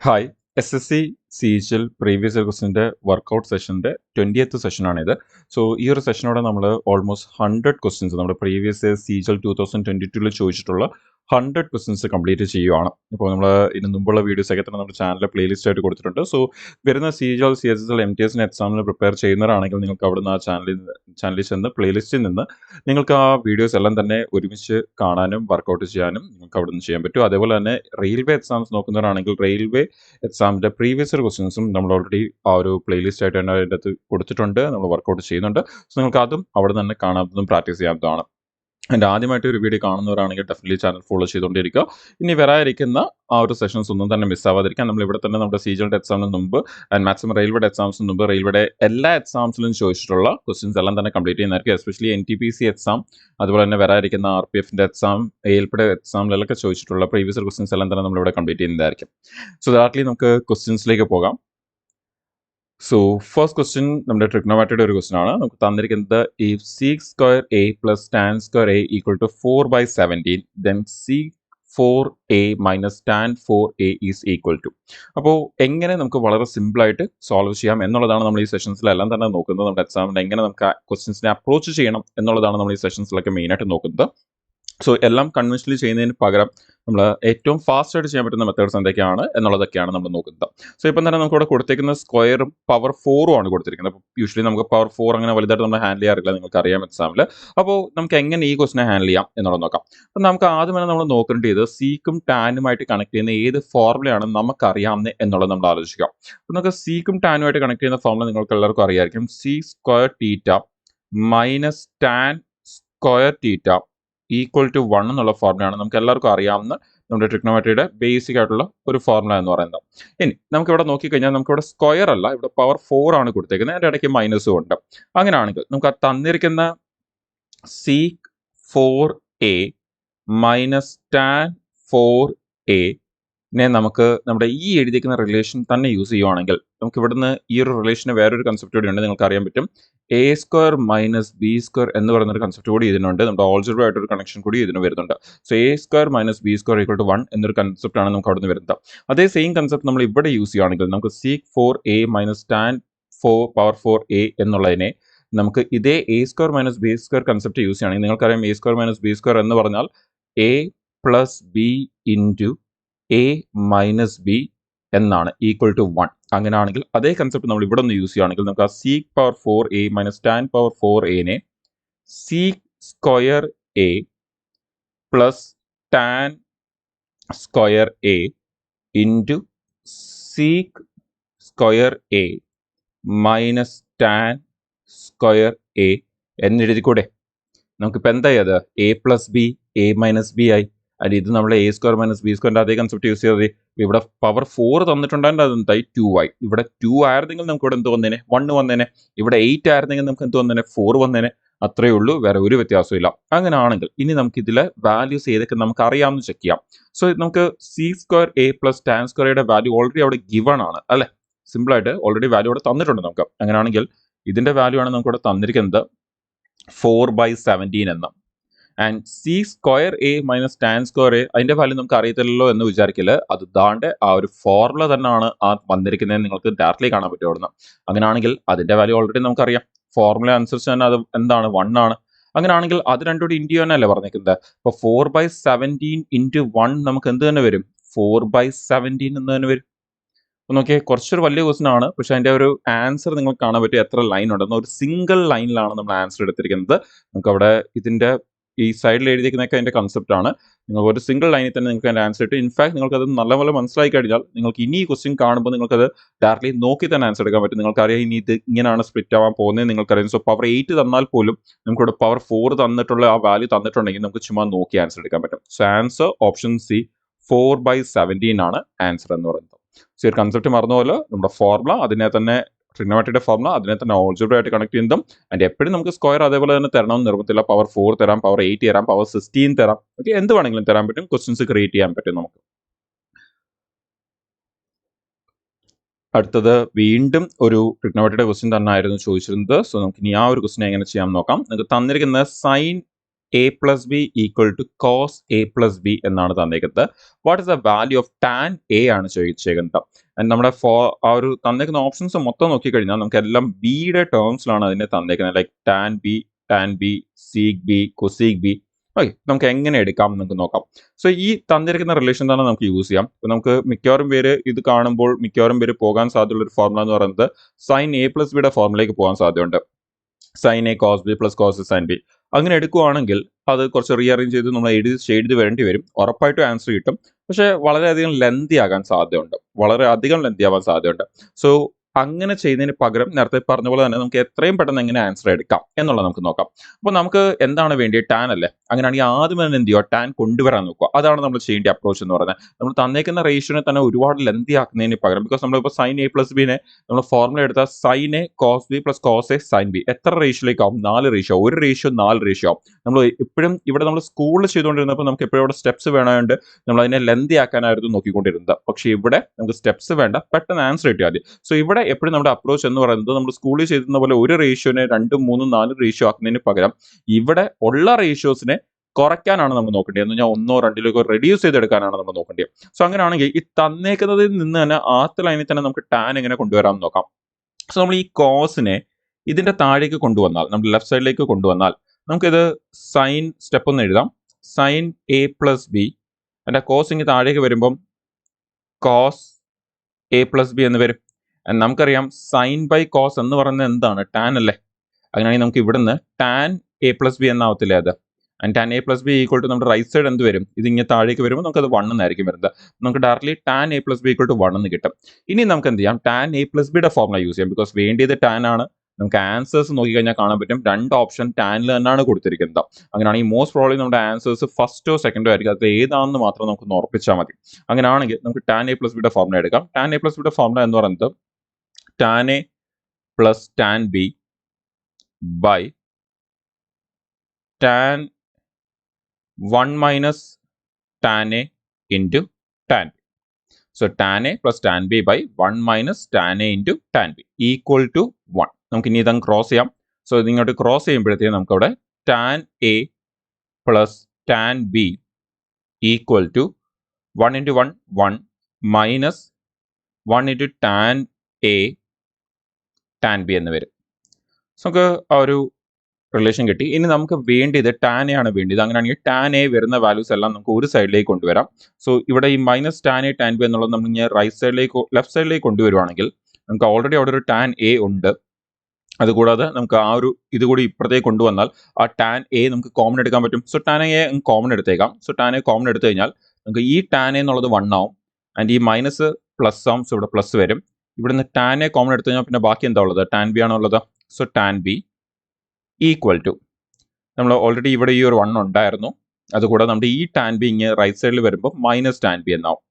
Hi SSC CGL previous year ക്വസ്റ്റിൻ്റെ workout സെഷൻ്റെ 20th സെഷനാണിത്. സോ ഈ ഒരു സെഷനോടെ നമ്മൾ ഓൾമോസ്റ്റ് 100 ക്വസ്റ്റ്യൻസ് നമ്മുടെ പ്രീവിയസ് ഇയർ CGL 2022 ചോദിച്ചിട്ടുള്ള 100 ക്വസ്റ്റ്യൻസ് കംപ്ലീറ്റ് ചെയ്യുവാണ്. ഇപ്പോൾ നമ്മൾ ഇതിന് മുമ്പുള്ള വീഡിയോസൊക്കെ തന്നെ നമ്മുടെ ചാനലിൽ പ്ലേലിസ്റ്റ് ആയിട്ട് കൊടുത്തിട്ടുണ്ട്. സോ വരുന്ന CGL CSSL MTS എക്സാമിന് പ്രിപ്പയർ ചെയ്യുന്നവരാണെങ്കിൽ നിങ്ങൾക്ക് അവിടുന്ന് ആ ചാനലിൽ ചെന്ന് പ്ലേലിസ്റ്റിൽ നിന്ന് നിങ്ങൾക്ക് ആ വീഡിയോസ് എല്ലാം തന്നെ ഒരുമിച്ച് കാണാനും വർക്കൗട്ട് ചെയ്യാനും നിങ്ങൾക്ക് അവിടെ നിന്ന് ചെയ്യാൻ പറ്റും. അതേപോലെ തന്നെ റെയിൽവേ എക്സാംസ് നോക്കുന്നവരാണെങ്കിൽ റെയിൽവേ എക്സാമിൻ്റെ പ്രീവിയസ് ഇയർ ക്വസ്റ്റ്യൻസും നമ്മൾ ഓൾറെഡി ആ ഒരു പ്ലേലിസ്റ്റ് ആയിട്ട് തന്നെ അതിൻ്റെ അകത്ത് കൊടുത്തിട്ടുണ്ട്. നമ്മൾ വർക്കൗട്ട് ചെയ്യുന്നുണ്ട്. സോ നിങ്ങൾക്ക് അതും അവിടെ തന്നെ കാണാത്തതും പ്രാക്ടീസ് ചെയ്യാത്തതാണ്. എൻ്റെ ആദ്യമായിട്ട് ഒരു വീഡിയോ കാണുന്നവരാണെങ്കിൽ ഡെഫിനറ്റ്ലി ചാനൽ ഫോളോ ചെയ്തുകൊണ്ടിരിക്കുക. ഇനി വരാതിരിക്കുന്ന ആ ഒരു സെഷൻസ് ഒന്നും തന്നെ മിസ്സാവാതിരിക്കാൻ നമ്മൾ ഇവിടെ തന്നെ നമ്മുടെ CGL എക്സാമിന് മുമ്പ് ആൻഡ് മാക്സിമം റെയിൽവേയുടെ എക്സാംസിന് മുമ്പ് റെയിൽവേയുടെ എല്ലാ എക്സാംസിലും ചോദിച്ചിട്ടുള്ള ക്വസ്റ്റ്യൻസ് എല്ലാം തന്നെ കംപ്ലീറ്റ് ചെയ്യുന്നതായിരിക്കും. എസ്പെഷ്യലി NTPC എക്സാം, അതുപോലെ തന്നെ വരാതിരിക്കുന്ന RPFൻ്റെ എക്സാം, ALPയുടെ എക്സാമിലൊക്കെ ചോദിച്ചിട്ടുള്ള പ്രീവിയസ് ക്വസ്റ്റ്യൻസ് എല്ലാം തന്നെ നമ്മളിവിടെ കംപ്ലീറ്റ് ചെയ്യുന്നതായിരിക്കും. സോ ഡയറക്ട്ലി നമുക്ക് ക്വസ്റ്റ്യൻസിലേക്ക് പോകാം. സോ ഫസ്റ്റ് ക്വസ്റ്റ്യൻ നമ്മുടെ ട്രിഗ്നോമെട്രിയുടെ ഒരു ക്വസ്റ്റ്യൻ ആണ്. നമുക്ക് തന്നിരിക്കുന്നത് if sec square a plus tan square a equal to 4/17 then sec 4a minus tan 4a is equal to. അപ്പോൾ എങ്ങനെ നമുക്ക് വളരെ സിമ്പിളായിട്ട് സോൾവ് ചെയ്യാം എന്നുള്ളതാണ് നമ്മൾ ഈ സെഷൻസിലെല്ലാം തന്നെ നോക്കുന്നത്. നമ്മുടെ എക്സാമിന് എങ്ങനെ നമുക്ക് ക്വസ്റ്റ്യൻസിനെ അപ്രോച്ച് ചെയ്യണം എന്നുള്ളതാണ് നമ്മൾ ഈ സെഷൻസിലൊക്കെ മെയിനായിട്ട് നോക്കുന്നത്. സോ എല്ലാം കൺവെൻഷനലി ചെയ്യുന്നതിന് പകരം നമ്മൾ ഏറ്റവും ഫാസ്റ്റ് ആയിട്ട് ചെയ്യാൻ പറ്റുന്ന മെത്തേഡ്സ് എന്തൊക്കെയാണ് എന്നുള്ളതൊക്കെയാണ് നമ്മൾ നോക്കുന്നത്. സോ ഇപ്പം തന്നെ നമുക്ക് ഇവിടെ കൊടുത്തിരിക്കുന്ന സ്ക്വയറും പവർ 4ഉം ആണ് കൊടുത്തിരിക്കുന്നത്. അപ്പോൾ യൂഷ്വലി നമുക്ക് പവർ 4 അങ്ങനെ വലുതായിട്ട് നമ്മൾ ഹാൻഡിൽ ചെയ്യാറില്ല, നിങ്ങൾക്ക് അറിയാം എക്സാമിൽ. അപ്പോൾ നമുക്ക് എങ്ങനെ ഈ ക്വസ്റ്റിനെ ഹാൻഡിൽ ചെയ്യാം എന്നുള്ളത് നോക്കാം. അപ്പം നമുക്ക് ആദ്യം തന്നെ നമ്മൾ നോക്കേണ്ടത് സീക്കും ടാനുമായിട്ട് കണക്ട് ചെയ്യുന്ന ഏത് ഫോർമുലയാണ് നമുക്കറിയാവുന്നത് എന്നുള്ളത് നമ്മൾ ആലോചിക്കാം. അപ്പോൾ നമുക്ക് സീക്കും ടാനുമായിട്ട് കണക്ട് ചെയ്യുന്ന ഫോർമുല നിങ്ങൾക്ക് എല്ലാവർക്കും അറിയാമായിരിക്കും. Sec square theta minus tan square theta equal to 1 എന്നുള്ള ഫോർമുലയാണ് നമുക്ക് എല്ലാവർക്കും അറിയാവുന്ന നമ്മുടെ ട്രിഗ്നോമെട്രിയുടെ ബേസിക് ആയിട്ടുള്ള ഒരു ഫോർമുല എന്ന് പറയുന്നത്. ഇനി നമുക്കിവിടെ നോക്കിക്കഴിഞ്ഞാൽ നമുക്കിവിടെ സ്ക്വയർ അല്ല, ഇവിടെ പവർ 4 ആണ് കൊടുത്തേക്കുന്നത്, അതിൻ്റെ ഇടയ്ക്ക് മൈനസും ഉണ്ട്. അങ്ങനെയാണെങ്കിൽ നമുക്ക് ആ തന്നിരിക്കുന്ന seek 4a minus tan 4a നമുക്ക് നമ്മുടെ ഈ എഴുതിയിരിക്കുന്ന റിലേഷൻ തന്നെ യൂസ് ചെയ്യുവാണെങ്കിൽ നമുക്ക് ഇവിടുന്ന് ഈ ഒരു റിലേഷന് വേറൊരു കൺസെപ്റ്റ് കൂടി ഉണ്ട്, നിങ്ങൾക്ക് അറിയാൻ പറ്റും. a square minus B square എന്ന് പറയുന്നൊരു കൺസെപ്റ്റ് കൂടി ഇതിനുണ്ട്. നമ്മുടെ ഓൾജിബ്ര ആയിട്ടൊരു കണക്ഷൻ കൂടി ഇതിന് വരുന്നുണ്ട്. So a square minus B square equal to 1 എന്നൊരു കൺസെപ്റ്റാണ് നമുക്ക് അവിടെ നിന്ന് വരുന്നത്. അതേ സെയിം കൺസെപ്റ്റ് നമ്മൾ ഇവിടെ യൂസ് ചെയ്യുകയാണെങ്കിൽ നമുക്ക് seek 4a minus tan 4 power 4a എന്നുള്ളതിനെ നമുക്ക് ഇതേ a square minus B square concept use ചെയ്യുകയാണെങ്കിൽ നിങ്ങൾക്കറിയാം a square minus B square എന്ന് പറഞ്ഞാൽ a plus B into a minus B എന്നാണ് ഈക്വൽ ടു 1. അങ്ങനെയാണെങ്കിൽ അതേ കൺസെപ്റ്റ് നമ്മൾ ഇവിടെ നിന്ന് യൂസ് ചെയ്യുകയാണെങ്കിൽ നമുക്ക് ആ seek power 4a minus tan power 4a seek square a plus tan square a into seek square a minus tan square a എന്നെഴുതിക്കൂടെ? നമുക്കിപ്പോൾ എന്തായി അത് a plus B a minus B ആയി. അല്ല, ഇത് നമ്മൾ a സ്ക്വയർ മൈനസ് ബി സ്ക്വയറിൻ്റെ അതേ concept use ചെയ്തത്. ഇവിടെ പവർ 4 തന്നിട്ടുണ്ടായിട്ട് അതെന്തായി 2 ആയി. ഇവിടെ 2 ആയിരുന്നെങ്കിൽ നമുക്ക് ഇവിടെ എന്ത് വന്നേനെ 1 വന്നേനെ. ഇവിടെ 8 ആയിരുന്നെങ്കിൽ നമുക്ക് എന്ത് വന്നേനെ 4 വന്നേനെ. അത്രയേ ഉള്ളൂ, വേറെ ഒരു വ്യത്യാസവും ഇല്ല. അങ്ങനെയാണെങ്കിൽ ഇനി നമുക്ക് ഇതിലെ വാല്യൂസ് ഏതൊക്കെ നമുക്ക് അറിയാമെന്ന് ചെക്ക് ചെയ്യാം. സോ നമുക്ക് സി സ്ക്വയർ a പ്ലസ് ടാൻ സ്ക്വയറുടെ വാല്യൂ ഓൾറെഡി അവിടെ ഗിവൺ ആണ് അല്ലേ? സിമ്പിളായിട്ട് ഓൾറെഡി വാല്യൂ അവിടെ തന്നിട്ടുണ്ട് നമുക്ക്. അങ്ങനെയാണെങ്കിൽ ഇതിൻ്റെ വാല്യൂ ആണ് നമുക്ക് ഇവിടെ തന്നിരിക്കുന്നത് 4/17 എന്ന്. And C square a minus tan square a അതിൻ്റെ വാല്യൂ നമുക്ക് അറിയത്തില്ലല്ലോ എന്ന് വിചാരിക്കില്ല. അത് ദാണ്ട് ആ ഒരു ഫോർമുല തന്നെയാണ് ആ വന്നിരിക്കുന്നതെന്ന് നിങ്ങൾക്ക് ഡയറക്റ്റ്ലി കാണാൻ പറ്റും അവിടുന്ന്. അങ്ങനെയാണെങ്കിൽ അതിൻ്റെ വാല്യൂ ഓൾറെഡി നമുക്കറിയാം. ഫോർമുല അനുസരിച്ച് തന്നെ അത് എന്താണ് 1 ആണ്. അങ്ങനെയാണെങ്കിൽ അത് രണ്ടുകൂടി ഇൻറ്റു തന്നെയല്ലേ പറഞ്ഞിരിക്കുന്നത്. അപ്പോൾ 4/17 ഇൻറ്റു 1 നമുക്ക് എന്ത് തന്നെ വരും 4/17 എന്ന് തന്നെ വരും. അപ്പോൾ നോക്കിയാൽ കുറച്ചൊരു വലിയ ക്വസ്റ്റൻ ആണ്, പക്ഷേ അതിൻ്റെ ഒരു ആൻസർ നിങ്ങൾക്ക് കാണാൻ പറ്റും എത്ര ലൈൻ ഉണ്ടെന്ന്. ഒരു സിംഗിൾ ലൈനിലാണ് നമ്മൾ ആൻസർ എടുത്തിരിക്കുന്നത്. നമുക്കവിടെ ഇതിൻ്റെ ഈ സൈഡിൽ എഴുതിയിരിക്കുന്നതൊക്കെ അതിൻ്റെ കൺസെപ്റ്റാണ്. നിങ്ങൾക്ക് ഒരു സിംഗിൾ ലൈനിൽ തന്നെ നിങ്ങൾക്ക് അതിൻ്റെ ആൻസർ കിട്ടും. ഇൻഫാക്ട് നിങ്ങൾക്കത് നല്ലപോലെ മനസ്സിലായി കഴിഞ്ഞാൽ നിങ്ങൾക്ക് ഇനി ഈ ക്വസ്റ്റ്യൻ കാണുമ്പോൾ നിങ്ങൾക്കത് ഡയറക്റ്റ്ലി നോക്കി തന്നെ ആൻസർ എടുക്കാൻ പറ്റും. നിങ്ങൾക്കറിയാം ഇനി ഇത് ഇങ്ങനെയാണ് സ്പ്ലിറ്റ് ആവാൻ പോകുന്നത് നിങ്ങൾക്കറിയാം. സോ പവർ 8 തന്നാൽ പോലും നമുക്കിവിടെ പവർ 4 തന്നിട്ടുള്ള ആ വാല്യൂ തന്നിട്ടുണ്ടെങ്കിൽ നമുക്ക് ചുമ്മാ നോക്കി ആൻസർ എടുക്കാൻ പറ്റും. സോ ആൻസർ ഓപ്ഷൻ സി 4/17 ആണ് ആൻസർ എന്ന് പറയുന്നത്. സോ ഒരു കൺസെപ്റ്റ് മറന്നുപോലെ നമ്മുടെ ഫോർമുല അതിനെ തന്നെ ട്രിഗ്നോമെട്രിയുടെ ഫോർമുല അതിനെ തന്നെ ഓൾജിബ്ര ആയിട്ട് കണക്ട് ചെയ്യുന്നതും ആൻഡ് എപ്പോഴും നമുക്ക് സ്ക്വയർ അതേപോലെ തന്നെ തരണമെന്ന് നിർബന്ധമില്ല. പവർ 4 തരാം, പവർ 8 തരാം, പവർ 16 തരാം. ഓക്കെ, എന്ത് വേണമെങ്കിലും തരാൻ പറ്റും. ക്വസ്റ്റ്യൻസ് ക്രിയേറ്റ് ചെയ്യാൻ പറ്റും നമുക്ക്. അടുത്തത് വീണ്ടും ഒരു ട്രിഗ്നോമെട്രിയുടെ ക്വസ്റ്റ്യൻ തന്നെ ആയിരുന്നു ചോദിച്ചിരുന്നത്. സോ നമുക്ക് ഇനി ആ ഒരു ക്വസ്റ്റ്യൻ എങ്ങനെ ചെയ്യാൻ നോക്കാം. നിങ്ങൾക്ക് തന്നിരിക്കുന്നത് sine A plus B equal to cos A plus B എന്നാണ് തന്നേക്കുന്നത്. What is the value of tan A ആണ് ചോദിച്ചേക്കുന്നത്. നമ്മുടെ ആ ഒരു തന്നേക്കുന്ന ഓപ്ഷൻസ് മൊത്തം നോക്കിക്കഴിഞ്ഞാൽ നമുക്ക് എല്ലാം ബിയുടെ ടേംസിലാണ് അതിനെ തന്നേക്കുന്നത്. Like tan B sec B cosec B. Okay, നമുക്ക് എങ്ങനെ എടുക്കാം നമുക്ക് നോക്കാം. സോ ഈ തന്നിരിക്കുന്ന റിലേഷൻ തന്നെ നമുക്ക് യൂസ് ചെയ്യാം. ഇപ്പൊ നമുക്ക് മിക്കവാറും പേര് ഇത് കാണുമ്പോൾ മിക്കവാറും പേര് പോകാൻ സാധ്യതയുള്ള ഒരു ഫോർമുല എന്ന് പറയുന്നത് സൈൻ എ പ്ലസ് ബിയുടെ ഫോർമുലയിലേക്ക് പോകാൻ സാധ്യതയുണ്ട്. Sine A cos B plus cos sine B അങ്ങനെ എടുക്കുവാണെങ്കിൽ അത് കുറച്ച് റീഅറേഞ്ച് ചെയ്ത് നമ്മൾ എഴുതി വരേണ്ടി വരും. ഉറപ്പായിട്ടും ആൻസർ കിട്ടും. പക്ഷേ വളരെയധികം ലെന്തി ആകാൻ സാധ്യതയുണ്ട്. വളരെ അധികം ലെന്തി ആവാൻ സാധ്യതയുണ്ട്. സോ അങ്ങനെ ചെയ്യുന്നതിന് പകരം നേരത്തെ പറഞ്ഞ പോലെ തന്നെ നമുക്ക് എത്രയും പെട്ടെന്ന് എങ്ങനെ ആൻസർ എടുക്കാം എന്നുള്ളത് നമുക്ക് നോക്കാം. അപ്പോൾ നമുക്ക് എന്താണ് വേണ്ടിയത്? ടാൻ അല്ലേ? അങ്ങനെയാണെങ്കിൽ ആദ്യം തന്നെ എന്ത് ചെയ്യുക? ടാൻ കൊണ്ടുവരാൻ നോക്കുക. അതാണ് നമ്മൾ ചെയ്യേണ്ട അപ്രോച്ച് എന്ന് പറയുന്നത്. നമ്മൾ തന്നേക്കുന്ന റേഷ്യോനെ തന്നെ ഒരുപാട് ലെന്തി ആക്കുന്നതിന് പകരം, ബിക്കോസ് നമ്മളിപ്പോൾ സൈൻ എ പ്ലസ് ബിനെ നമ്മൾ ഫോർമുല എടുത്താൽ sine A cos B plus cos A sine B എത്ര റേഷ്യോയിലേക്കാവും? 4 റേഷ്യോ. ഒരു റേഷ്യോ 4 റേഷ്യോ ആവും. നമ്മൾ എപ്പോഴും ഇവിടെ നമ്മൾ സ്കൂളിൽ ചെയ്തുകൊണ്ടിരുന്നപ്പോൾ നമുക്ക് എപ്പോഴും ഇവിടെ സ്റ്റെപ്സ് വേണമായിട്ട് നമ്മൾ അതിനെ ലെന്തി ആക്കാനായിരുന്നു നോക്കിക്കൊണ്ടിരുന്നത്. പക്ഷേ ഇവിടെ നമുക്ക് സ്റ്റെപ്സ് വേണ്ട, പെട്ടെന്ന് ആൻസർ കിട്ടിയാൽ മതി. സോ ഇവിടെ എപ്പോഴും നമ്മുടെ അപ്രോച്ച് എന്ന് പറയുന്നത് നമ്മൾ സ്കൂളിൽ ചെയ്തിരുന്ന പോലെ ഒരു റേഷ്യോനെ 2, 3, 4 റേഷ്യോ ആക്കുന്നതിന് പകരം ഇവിടെ ഉള്ള റേഷ്യോസിനെ കുറയ്ക്കാനാണ് നമ്മൾ നോക്കേണ്ടത്. എന്ന് പറഞ്ഞാൽ 1, 2 റെഡ്യൂസ് ചെയ്തെടുക്കാനാണ് നമ്മൾ നോക്കേണ്ടത്. സോ അങ്ങനെയാണെങ്കിൽ ഈ തന്നേക്കുന്നതിൽ നിന്ന് തന്നെ ആദ്യത്തെ ലൈനിൽ തന്നെ നമുക്ക് ടാൻ എങ്ങനെ കൊണ്ടുവരാമെന്ന് നോക്കാം. സോ നമ്മൾ ഈ കോസിനെ ഇതിന്റെ താഴേക്ക് കൊണ്ടുവന്നാൽ, നമ്മൾ ലെഫ്റ്റ് സൈഡിലേക്ക് കൊണ്ടുവന്നാൽ നമുക്കിത് സൈൻ സ്റ്റെപ്പ് ഒന്ന് എഴുതാം. സൈൻ എ പ്ലസ് ബി അതിന്റെ കോസ് ഇങ്ങനെ താഴേക്ക് വരുമ്പം കോസ് എ പ്ലസ് ബി എന്ന് വരും. നമുക്കറിയാം സൈൻ ബൈ കോസ് എന്ന് പറയുന്നത് എന്താണ്? ടാൻ അല്ലേ? അങ്ങനെയാണെങ്കിൽ നമുക്ക് ഇവിടുന്ന് ടാൻ എ പ്ലസ് ബി എന്നാവത്തില്ലേ അത്? And tan A plus B equal to നമ്മുടെ റൈറ്റ് സൈഡ് എന്ത് വരും? ഇതിങ്ങനെ താഴേക്ക് വരുമ്പോൾ നമുക്കത് 1 എന്നായിരിക്കും വരുന്നത്. നമുക്ക് directly tan A plus B equal to 1 എന്ന് കിട്ടും. ഇനി നമുക്ക് എന്ത് ചെയ്യാം? ടാൻ എ പ്ലസ് ബിയുടെ ഫോർമുല യൂസ് ചെയ്യാം. ബിക്കോസ് വേണ്ടിയത് ടാൻ ആണ്. നമുക്ക് ആൻസേഴ്സ് നോക്കിക്കഴിഞ്ഞാൽ കാണാൻ പറ്റും 2 ഓപ്ഷൻ ടാനിൽ തന്നെയാണ് കൊടുത്തിരിക്കുന്നത്. അങ്ങനെയാണെങ്കിൽ മോസ്റ്റ് പ്രോബ്ലി നമ്മുടെ ആൻസേഴ്സ് ഫസ്റ്റോ സെക്കൻഡോ ആയിരിക്കും. അത് ഏതാണെന്ന് മാത്രം നമുക്ക് ഉറപ്പിച്ചാൽ മതി. അങ്ങനെയാണെങ്കിൽ നമുക്ക് ടാൻ എ പ്ലസ് ബിയുടെ ഫോർമുല എടുക്കാം. ടാൻ എ പ്ലസ് ബിയുടെ ഫോർമുല എന്ന് പറയുന്നത് tan A plus tan B by tan 1 minus tan A into tan B. So tan A plus tan B by 1 minus tan A into tan B equal to 1. നമുക്ക് ഇനി ഇതങ്ങ് cross ചെയ്യാം. So ഇതിങ്ങോട്ട് cross ചെയ്യുമ്പോഴത്തേക്കും നമുക്കവിടെ tan A plus tan B equal to 1 into 1 1 minus 1 into tan A tan B എന്ന് വരും. So നമുക്ക് ആ ഒരു റിലേഷൻ കിട്ടി. ഇനി നമുക്ക് വേണ്ടിയത് ടാൻ എ ആണ് വേണ്ടിയത്. അങ്ങനെയാണെങ്കിൽ ടാൻ എ വരുന്ന വാല്യൂസ് എല്ലാം നമുക്ക് ഒരു സൈഡിലേക്ക് കൊണ്ടുവരാം. സോ ഇവിടെ ഈ minus tan A tan B എന്നുള്ളത് നമ്മൾ ഇങ്ങനെ റൈറ്റ് സൈഡിലേക്ക് ലെഫ്റ്റ് സൈഡിലേക്ക് കൊണ്ടുവരുവാണെങ്കിൽ നമുക്ക് ഓൾറെഡി അവിടെ ഒരു ടാൻ എ ഉണ്ട്. അതുകൂടാതെ നമുക്ക് ആ ഒരു ഇതുകൂടി ഇപ്പുറത്തേക്ക് കൊണ്ടുവന്നാൽ ആ ടാൻ എ നമുക്ക് കോമൺ എടുക്കാൻ പറ്റും. സോ ടാൻ എ കോമൺ എടുത്തേക്കാം. സോ ടാൻ എ കോമൺ എടുത്തു കഴിഞ്ഞാൽ നമുക്ക് ഈ ടാൻ എ എന്നുള്ളത് 1 ആവും. ആൻഡ് ഈ മൈനസ് പ്ലസ് ആവും. സോ ഇവിടെ പ്ലസ് വരും. ഇവിടുന്ന് ടാൻ എ കോമൺ എടുത്തു കഴിഞ്ഞാൽ പിന്നെ ബാക്കി എന്താ ഉള്ളത്? ടാൻ ബി ആണുള്ളത്. So tan B equal to നമ്മൾ ഓൾറെഡി ഇവിടെ ഈ ഒരു 1 ഉണ്ടായിരുന്നു. അതുകൂടാതെ നമ്മുടെ ഈ ടാൻ ബി ഇങ്ങനെ റൈറ്റ് സൈഡിൽ വരുമ്പോൾ മൈനസ് ടാൻ ബി എന്നാവും.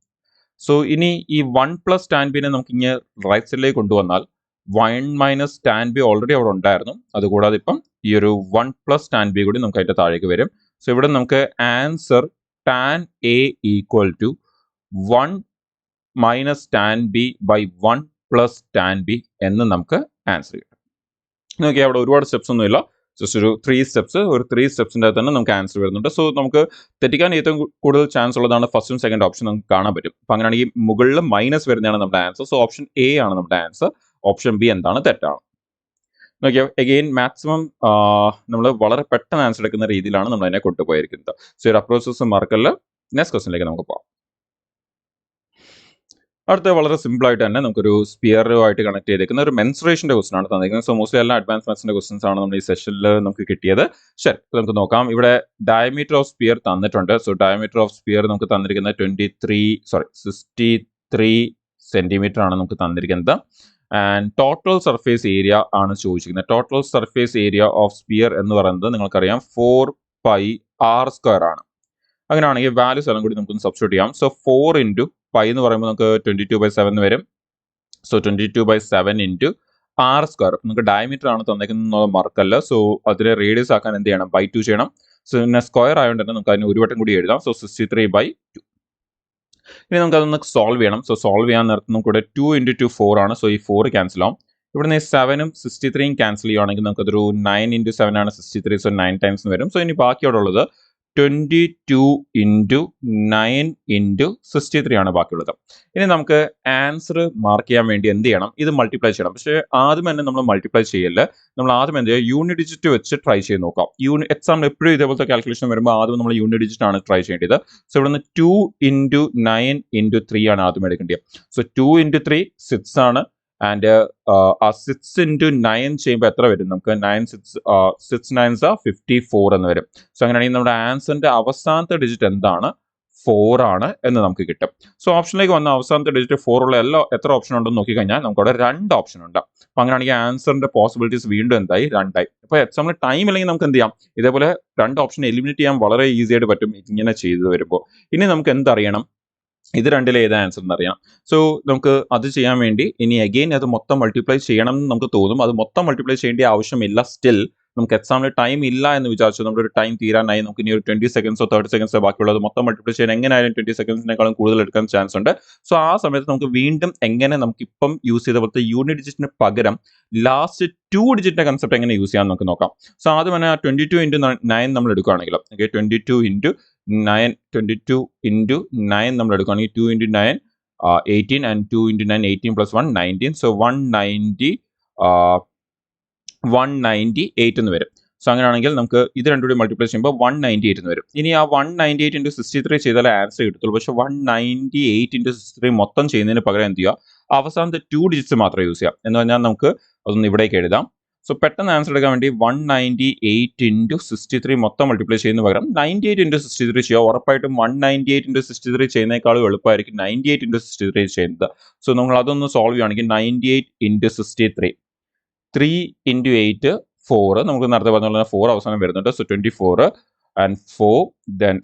സോ ഇനി ഈ 1 പ്ലസ് ടാൻ ബിനെ നമുക്ക് ഇങ്ങനെ റൈറ്റ് സൈഡിലേക്ക് കൊണ്ടുവന്നാൽ 1 മൈനസ് ടാൻ ബി ഓൾറെഡി അവിടെ ഉണ്ടായിരുന്നു. അതുകൂടാതെ ഇപ്പം ഈ ഒരു 1 പ്ലസ് ടാൻ ബി കൂടി നമുക്ക് അതിൻ്റെ താഴേക്ക് വരും. സോ ഇവിടെ നമുക്ക് answer tan A equal to 1 minus tan B by 1 plus tan B എന്ന് നമുക്ക് ആൻസർ കിട്ടും. നോക്കിയാൽ അവിടെ ഒരുപാട് സ്റ്റെപ്സ് ഒന്നുമില്ല. ജസ്റ്റ് ഒരു 3 സ്റ്റെപ്സ്, ഒരു 3 സ്റ്റെപ്സിൻ്റെ തന്നെ നമുക്ക് ആൻസർ വരുന്നുണ്ട്. സോ നമുക്ക് തെറ്റിക്കാൻ ഏറ്റവും കൂടുതൽ ചാൻസ് ഉള്ളതാണ് ഫസ്റ്റും സെക്കൻഡ് ഓപ്ഷൻ നമുക്ക് കാണാൻ പറ്റും. അപ്പോൾ അങ്ങനെയാണെങ്കിൽ മുകളിൽ മൈനസ് വരുന്നതാണ് നമ്മുടെ ആൻസർ. സോ ഓപ്ഷൻ എ ആണ് നമ്മുടെ ആൻസർ. ഓപ്ഷൻ ബി എന്താണ്? തെറ്റാണ്. നോക്കിയാൽ എഗെയിൻ മാക്സിമം നമ്മൾ വളരെ പെട്ടെന്ന് ആൻസർ എടുക്കുന്ന രീതിയിലാണ് നമ്മൾ അതിനെ കൊണ്ടുപോയിരിക്കുന്നത്. സോ ഒരു അപ്രോസസ് മറക്കല്ല. നെക്സ്റ്റ് ക്വസ്റ്റിനിലേക്ക് നമുക്ക് പോകാം. അടുത്ത വളരെ സിമ്പിൾ ആയിട്ട് തന്നെ നമുക്കൊരു സ്പിയറുമായിട്ട് കണക്ട് ചെയ്തേക്കുന്ന ഒരു മെൻസുറേഷൻ്റെ ക്വസ്റ്റൻ ആണ് തന്നിരിക്കുന്നത്. സോ മോസ്റ്റ്ലി എല്ലാ അഡ്വാൻസ് മാത്സിൻ്റെ ക്വസ്റ്റൻസ് ആണ് നമ്മൾ ഈ സെഷനിൽ നമുക്ക് കിട്ടിയത്. ശരി, നമുക്ക് നോക്കാം. ഇവിടെ ഡയമീറ്റർ ഓഫ് സ്പിയർ തന്നിട്ടുണ്ട്. സോ ഡയമീറ്റർ ഓഫ് സ്പിയർ നമുക്ക് തന്നിരിക്കുന്നത് 63 സെൻറ്റിമീറ്റർ ആണ് നമുക്ക് തന്നിരിക്കുന്നത്. ആൻഡ് ടോട്ടൽ സർഫേസ് ഏരിയ ആണ് ചോദിച്ചിരിക്കുന്നത്. Total surface area of sphere എന്ന് പറയുന്നത് നിങ്ങൾക്കറിയാം 4πr² ആണ്. അങ്ങനെയാണെങ്കിൽ വാല്യൂസ് എല്ലാം കൂടി നമുക്കൊന്ന് സബ്സ്റ്റിറ്റ്യൂട്ട് ചെയ്യാം. സോ 4 ഇൻറ്റു പൈ എന്ന് പറയുമ്പോൾ നമുക്ക് 22/7 വരും. So 22/7 into r². നമുക്ക് ഡയമീറ്റർ ആണ് തന്നേക്കുന്നത് മറക്കല്ല. സോ അതിനെ റേഡിയസ് ആക്കാൻ എന്ത് ചെയ്യണം? ബൈ 2 ചെയ്യണം. സോ പിന്നെ സ്ക്വയർ ആയതുകൊണ്ട് തന്നെ നമുക്ക് അതിന് ഒരു വട്ടം കൂടി എഴുതാം. സോ 63/2. ഇനി നമുക്ക് അതൊന്ന് സോൾവ് ചെയ്യണം. സോ സോൾവ് ചെയ്യാൻ നേരത്തെ നമുക്ക് ഇവിടെ 2 ഇൻറ്റു 2 4 ആണ്. സോ ഈ 4 ക്യാൻസൽ ആവും. ഇവിടുന്ന് 7ഉം 63യും ക്യാൻസൽ ചെയ്യുവാണെങ്കിൽ നമുക്കതൊരു 9 into 7 ആണ് 63, സോ 9 ടൈംസ് വരും. സോ ഇനി ബാക്കിയോടെ ഉള്ളത് 22 into 9 into 63 ആണ് ബാക്കിയുള്ളത്. ഇനി നമുക്ക് ആൻസർ മാർക്ക് ചെയ്യാൻ വേണ്ടി എന്ത് ചെയ്യണം? ഇത് മൾട്ടിപ്ലൈ ചെയ്യണം. പക്ഷേ ആദ്യം തന്നെ നമ്മൾ മൾട്ടിപ്ലൈ ചെയ്യല്ല. നമ്മൾ ആദ്യം എന്ത് ചെയ്യുക? യൂണിറ്റ് ഡിജിറ്റ് വെച്ച് ട്രൈ ചെയ്ത് നോക്കാം. എക്സാമിൽ എപ്പോഴും ഇതേപോലത്തെ കാൽക്കുലേഷൻ വരുമ്പോൾ ആദ്യം നമ്മൾ യൂണിറ്റ് ഡിജിറ്റ് ആണ് ട്രൈ ചെയ്യേണ്ടത്. സോ ഇവിടുന്ന് 2 into 9 into 3 ആണ് ആദ്യം എടുക്കേണ്ടത്. സോ 2 into 3 6 ആണ്. ആൻഡ് ആ 6 into 9 ചെയ്യുമ്പോൾ എത്ര വരും? നമുക്ക് 6 9s are 54 എന്ന് വരും. സോ അങ്ങനെയാണെങ്കിൽ നമ്മുടെ ആൻസറിന്റെ അവസാനത്തെ ഡിജിറ്റ് എന്താണ്? 4 ആണ് എന്ന് നമുക്ക് കിട്ടും. സോ ഓപ്ഷനിലേക്ക് വന്ന അവസാനത്തെ ഡിജിറ്റ് 4 ഉള്ള എത്ര ഓപ്ഷൻ ഉണ്ടെന്ന് നോക്കിക്കഴിഞ്ഞാൽ നമുക്കവിടെ 2 ഓപ്ഷൻ ഉണ്ട്. അപ്പൊ അങ്ങനെയാണെങ്കിൽ ആൻസറിന്റെ പോസിബിലിറ്റീസ് വീണ്ടും എന്തായി? 2 ആയി. അപ്പൊ എക്സാമിൽ ടൈം ഇല്ലെങ്കിൽ നമുക്ക് എന്ത് ചെയ്യാം? ഇതേപോലെ 2 ഓപ്ഷൻ എലിമിനേറ്റ് ചെയ്യാൻ വളരെ ഈസി ആയിട്ട് പറ്റും ഇങ്ങനെ ചെയ്തു വരുമ്പോൾ. ഇനി നമുക്ക് എന്തറിയണം? ഇത് രണ്ടിലെ ഏതാ ആൻസർ എന്നറിയാം. സോ നമുക്ക് അത് ചെയ്യാൻ വേണ്ടി ഇനി അഗെയിൻ അത് മൊത്തം മൾട്ടിപ്ലൈ ചെയ്യണം എന്ന് നമുക്ക് തോന്നും. അത് മൊത്തം മൾട്ടിപ്ലൈ ചെയ്യേണ്ട ആവശ്യമില്ല. സ്റ്റിൽ നമുക്ക് എക്സാമിൽ ടൈം ഇല്ല എന്ന് വിചാരിച്ചു, നമ്മുടെ ഒരു ടൈം തീരാനായി, നമുക്ക് ഇനി ഒരു 20 സെക്കൻഡ്സോ 30 സെക്കൻഡ്സോ ബാക്കിയുള്ളത് മൊത്തം മൾട്ടിപ്ലൈ ചെയ്യാൻ എങ്ങനെയായാലും 20 സെക്കൻഡ്സിനേക്കാളും കൂടുതൽ എടുക്കാൻ ചാൻസ് ഉണ്ട്. സോ ആ സമയത്ത് നമുക്ക് വീണ്ടും എങ്ങനെ നമുക്ക് ഇപ്പം യൂസ് ചെയ്ത പോലത്തെ യൂണിറ്റ് ഡിജിറ്റിന് പകരം ലാസ്റ്റ് 2 ഡിജിറ്റിന്റെ കൺസെപ്റ്റ് എങ്ങനെ യൂസ് ചെയ്യാൻ നമുക്ക് നോക്കാം. സോ ആദ്യം തന്നെ 22 into 9 നമ്മൾ എടുക്കുകയാണെങ്കിൽ 22 into 9 നമ്മൾ എടുക്കുകയാണെങ്കിൽ 2 into 9 18 and 2 into 9 18 plus 1 19. So 198 എന്ന് വരും. സോ അങ്ങനെയാണെങ്കിൽ നമുക്ക് ഇത് രണ്ടും കൂടി മൾട്ടിപ്ലൈ ചെയ്യുമ്പോൾ 198 എന്ന് വരും. ഇനി ആ 198 into 63 ചെയ്താലേ ആൻസർ കിട്ടത്തുള്ളൂ. പക്ഷെ 198 into 63 മൊത്തം ചെയ്യുന്നതിന് പകരം എന്ത് ചെയ്യുക? അവസാനത്തെ 2 ഡിജിറ്റ്സ് മാത്രമേ യൂസ് ചെയ്യാം. എന്ന് പറഞ്ഞാൽ നമുക്ക് അതൊന്ന് ഇവിടേക്ക് എഴുതാം. സോ പെട്ടെന്ന് ആൻസർ എടുക്കാൻ വേണ്ടി 198 into 63 മൊത്തം മൾട്ടിപ്ലൈ ചെയ്യുന്ന പകരം 98 into 63 ചെയ്യുക. ഉറപ്പായിട്ടും 198 into 63 ചെയ്യുന്നേക്കാളും എളുപ്പമായിരിക്കും 98 into 63 ചെയ്യുന്നത്. സോ നമ്മൾ അതൊന്ന് സോൾവ് ചെയ്യുകയാണെങ്കിൽ 98 into 63 3 into 8 4, നമുക്ക് നേരത്തെ പറഞ്ഞ 4 അവസാനം വരുന്നുണ്ട്. So 24 and 4 then